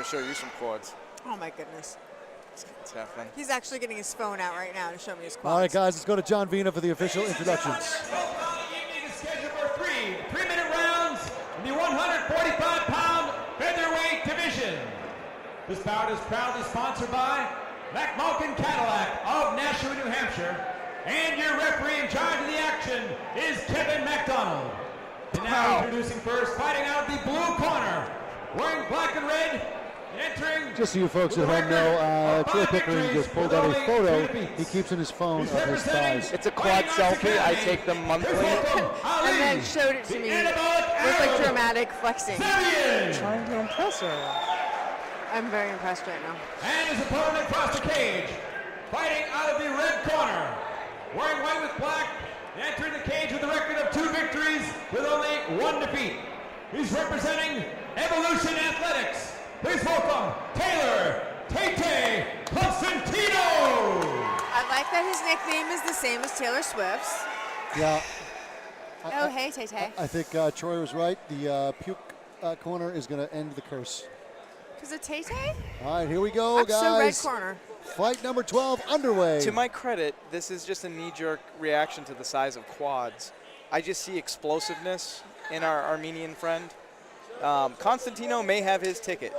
show you some quads. Oh my goodness. It's happening. He's actually getting his phone out right now to show me his quads. All right, guys, let's go to John Vina for the official introductions. Evening is scheduled for three-minute rounds in the 145-pound featherweight division. This bout is proudly sponsored by McMulkin Cadillac of Nashua, New Hampshire, and your referee in charge of the action is Kevin McDonald. And now introducing first, fighting out of the blue corner, wearing black and red, and entering. Just so you folks at home know, Troy Pickering just pulled out a photo he keeps in his phone of his thighs. It's a quad selfie. I take them monthly. And then showed it to me with like dramatic flexing. Trying to impress her. I'm very impressed right now. And his opponent across the cage, fighting out of the red corner, wearing white with black, entering the cage with a record of 2 victories with only 1 defeat. He's representing Evolution Athletics. Please welcome Taylor Tate Costantino. I like that his nickname is the same as Taylor Swift's. Yeah. Oh, hey, Tay-Tay. I think Troy was right. The puke corner is going to end the curse. Is it Tay-Tay? All right, here we go, I'm guys. so red corner. Fight number 12 underway. To my credit, this is just a knee-jerk reaction to the size of quads. I just see explosiveness in our Armenian friend. Costantino may have his ticket.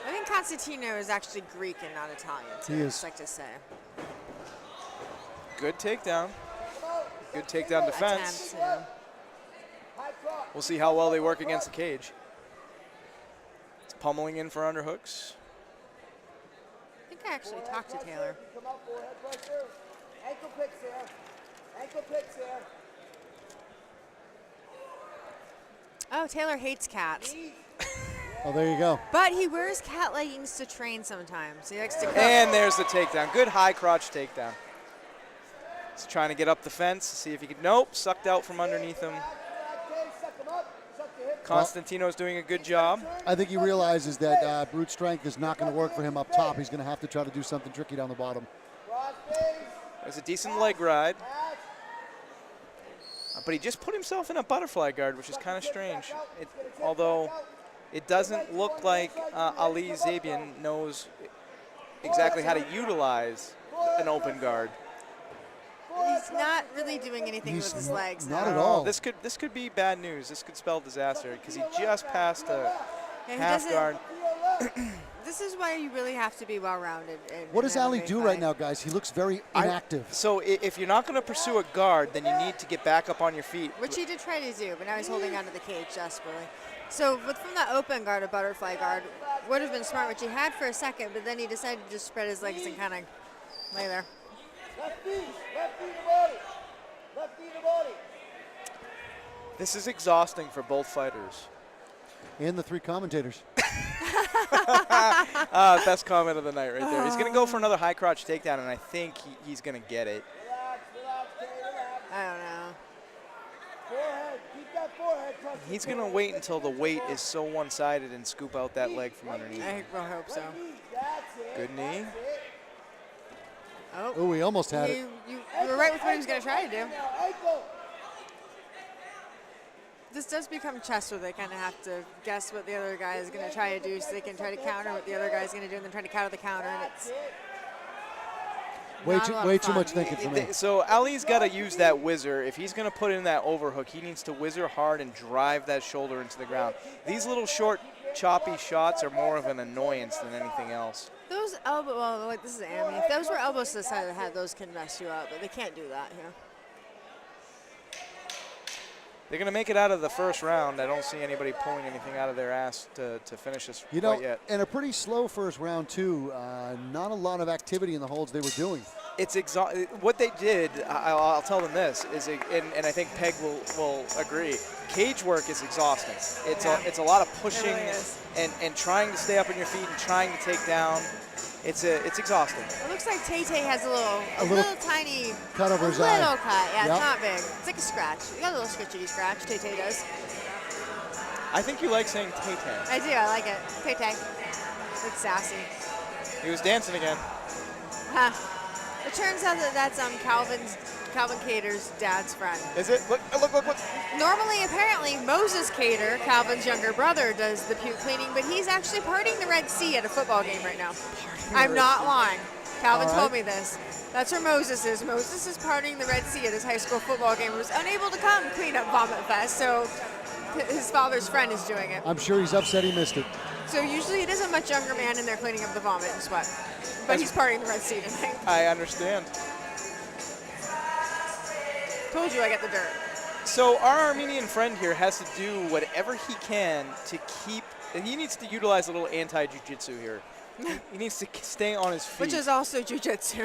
I think Costantino is actually Greek and not Italian, too. He is. I'd like to say. Good takedown. Good takedown defense. Attempt, We'll see how well they work against the cage. It's pummeling in for underhooks. I think I actually talked to Taylor. Come up, forehead pressure. Ankle picks here. Ankle picks here. Oh, Taylor hates cats. Oh, there you go. But he wears cat leggings to train sometimes. He likes to cook. And there's the takedown. Good high crotch takedown. He's trying to get up the fence, see if he can. Nope, sucked out from underneath him. Costantino's doing a good job. I think he realizes that brute strength is not going to work for him up top. He's going to have to try to do something tricky down the bottom. There's a decent leg ride. But he just put himself in a butterfly guard, which is kind of strange. Although it doesn't look like Ali Zebian knows exactly how to utilize an open guard. He's not really doing anything with his legs. Not now. at all. This could be bad news. This could spell disaster because he just passed a Yeah, he half doesn't- guard. This is why you really have to be well-rounded. What does Ali MMA do fight. right now, guys? He looks very inactive. So if you're not going to pursue a guard, then you need to get back up on your feet. Which he did try to do, but now he's holding onto the cage desperately. So from that open guard, a butterfly guard would have been smart, which he had for a second, but then he decided to just spread his legs and kind of lay there. Left knee to body. Left knee to body. This is exhausting for both fighters. And the 3 commentators. Best comment of the night right there. He's going to go for another high crotch takedown, and I think he's going to get it. Relax, Kay, relax. I don't know. Forehead, keep that forehead touching. He's going to wait until the weight is so one-sided and scoop out that leg from underneath. I will hope so. That's it. Good knee. That's it. Oh, he almost had it. You were right with what he was going to try to do. Now, ankle. This does become chess where they kind of have to guess what the other guy is going to try to do so they can try to counter what the other guy is going to do and then try to counter the counter. And it's Way not a lot too of fun. much thinking for me. So Ali's got to use that whizzer. If he's going to put in that overhook, he needs to whizzer hard and drive that shoulder into the ground. These little short, choppy shots are more of an annoyance than anything else. Those elbow, well, like this is Amy. If those were elbows to the side of the head, those can mess you up, but they can't do that here. They're going to make it out of the first round. I don't see anybody pulling anything out of their ass to finish this You know, fight yet. and a pretty slow first round, too. Not a lot of activity in the holds they were doing. It's what they did, I'll tell them this, is and I think Peg will agree, cage work is exhausting. It's a lot of pushing It really is. and trying to stay up on your feet and trying to take down. It's exhausting. It looks like Tay-Tay has a little little tiny cut over his little eye. cut. Yeah, Yep. it's not big. It's like a scratch. You got a little scratchy scratch. Tay-Tay does. I think you like saying Tay-Tay. I do. I like it. Tay-Tay. It's sassy. He was dancing again. Huh. It turns out that that's Calvin's Calvin Cater's dad's friend. Is it? Look, look, look, look. Normally, apparently, Moses Cater, Calvin's younger brother, does the puke cleaning, but he's actually partying the Red Sea at a football game right now. I'm not lying. Calvin told me this. That's where Moses is. Moses is partying the Red Sea at his high school football game. He was unable to come clean up Vomit Fest, so his father's friend is doing it. I'm sure he's upset he missed it. So usually it is a much younger man in there cleaning up the vomit and sweat. But he's partying the Red Sea tonight. I understand. Told you I get the dirt. So our Armenian friend here has to do whatever he can to keep, and he needs to utilize a little anti-jiu-jitsu here. He needs to stay on his feet. Which is also jiu-jitsu.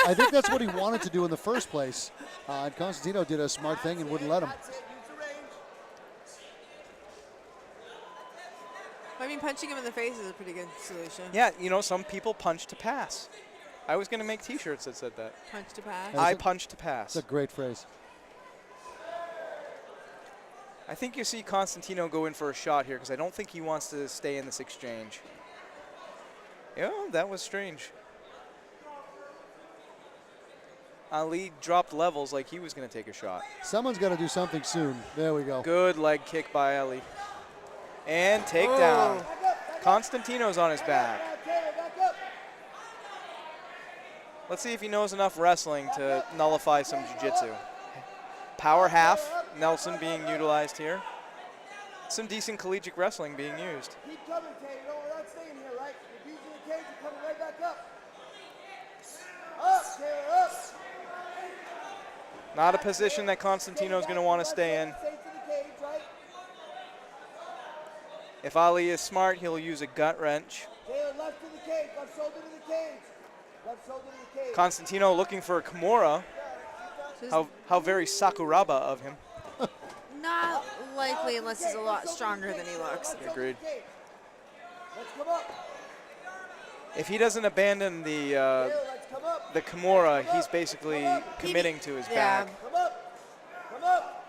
I think that's what he wanted to do in the first place. And Costantino did a smart thing and wouldn't let him. I mean, punching him in the face is a pretty good solution. Yeah, you know, some people punch to pass. I was going to make T-shirts that said that. Punch to pass. I punch to pass. That's a great phrase. I think you see Costantino go in for a shot here because I don't think he wants to stay in this exchange. Yeah, that was strange. Ali dropped levels like he was going to take a shot. Someone's got to do something soon. There we go. Good leg kick by Ali. And takedown. Costantino's on his back. Let's see if he knows enough wrestling to nullify some jiu-jitsu. Power half, Nelson being utilized here. Some decent collegiate wrestling being used. Keep coming, Taylor. We're not staying here, right? You're using the cage, you're coming right back up. Up, Taylor, up. Not a position that Costantino's going to want to stay in. Stay to the cage, right? If Ali is smart, he'll use a gut wrench. Taylor, left to the cage, left shoulder to the cage. Left shoulder to the cage. Constantino looking for a Kimura. How very Sakuraba of him. Not likely unless he's a lot stronger than he looks. Agreed. Let's come up. If he doesn't abandon the Kimura, he's basically committing to his back. Come up. Come up.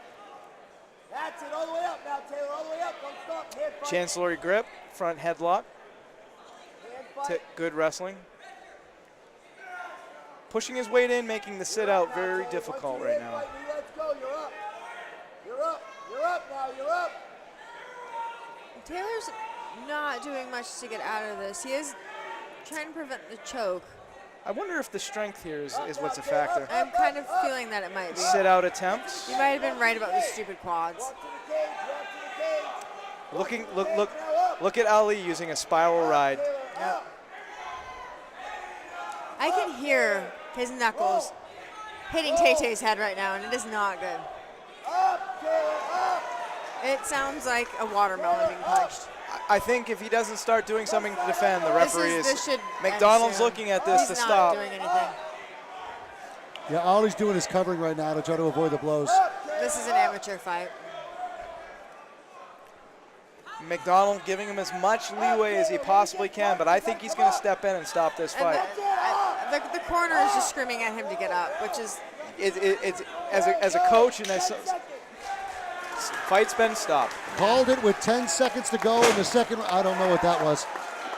That's it, all the way up now, Taylor, all the way up. Don't stop. Hand fight. Chancellery grip, front headlock. Hand fight. Good wrestling. Pushing his weight in, making the sit out very difficult right now. Let's go, you're up. You're up. You're up now, you're up. Taylor's not doing much to get out of this. He is trying to prevent the choke. I wonder if the strength here is what's a factor. I'm kind of feeling that it might be. Sit out attempts. You might have been right about the stupid quads. Look at Ali using a spiral ride. Yep. I can hear his knuckles hitting Tay-Tay's head right now, and it is not good. It sounds like a watermelon being punched. I think if he doesn't start doing something to defend, the referee this should McDonald's looking at this He's to not stop. doing anything. Yeah, all he's doing is covering right now to try to avoid the blows. This is an amateur fight. McDonald giving him as much leeway as he possibly can, but I think he's going to step in and stop this And fight. the corner is just screaming at him to get up, which is... It's as a coach, and fight's been stopped. Called it with 10 seconds to go in the second. I don't know what that was.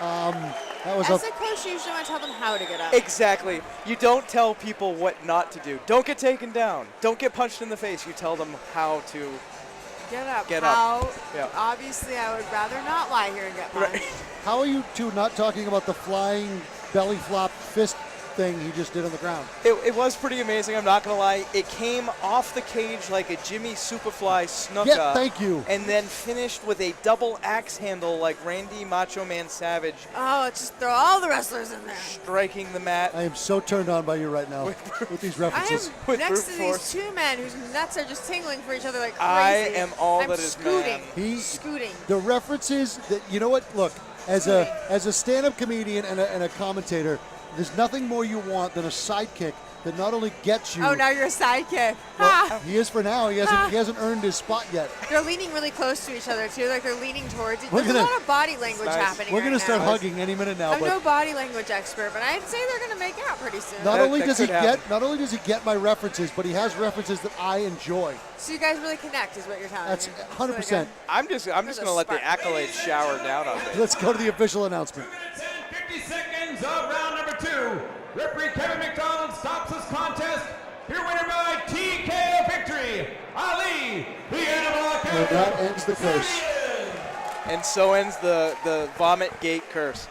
That was As a coach, you usually want to tell them how to get up. Exactly. You don't tell people what not to do. Don't get taken down. Don't get punched in the face. You tell them how to Get up. Get how, up. Yeah. Obviously, I would rather not lie here and get punched. Right. How are you two not talking about the flying belly flop fist thing he just did on the ground? It was pretty amazing, I'm not going to lie. It came off the cage like a Jimmy Superfly snuka. Yeah, thank you. And then finished with a double axe handle like Randy Macho Man Savage. Oh, let's just throw all the wrestlers in there. Striking the mat. I am so turned on by you right now with these I references. am With next brute to these force. two men whose nuts are just tingling for each other like crazy. I am all I'm that is scooting. man. Scooting. The references that, you know what? Look, as a stand-up comedian and a commentator, there's nothing more you want than a sidekick that not only gets you. Oh, now you're a sidekick. Well, Ha! he is for now. He hasn't earned his spot yet. They're leaning really close to each other too, like they're leaning towards each We're other. There's a gonna- lot of body language nice. happening. We're gonna right start now. hugging any minute now. I'm But no body language expert, but I'd say they're gonna make out pretty soon. not That- only that does he could happen. not only does he get my references, but he has references that I enjoy. So you guys really connect, is what you're telling That's me. 100%. I'm just going a to let the spark. accolades shower down on me. Let's go to the official announcement. 50 seconds of round number 2. Referee Kevin McDonald stops this contest. Here winner by that ends the curse. And so ends the Vomit Gate curse.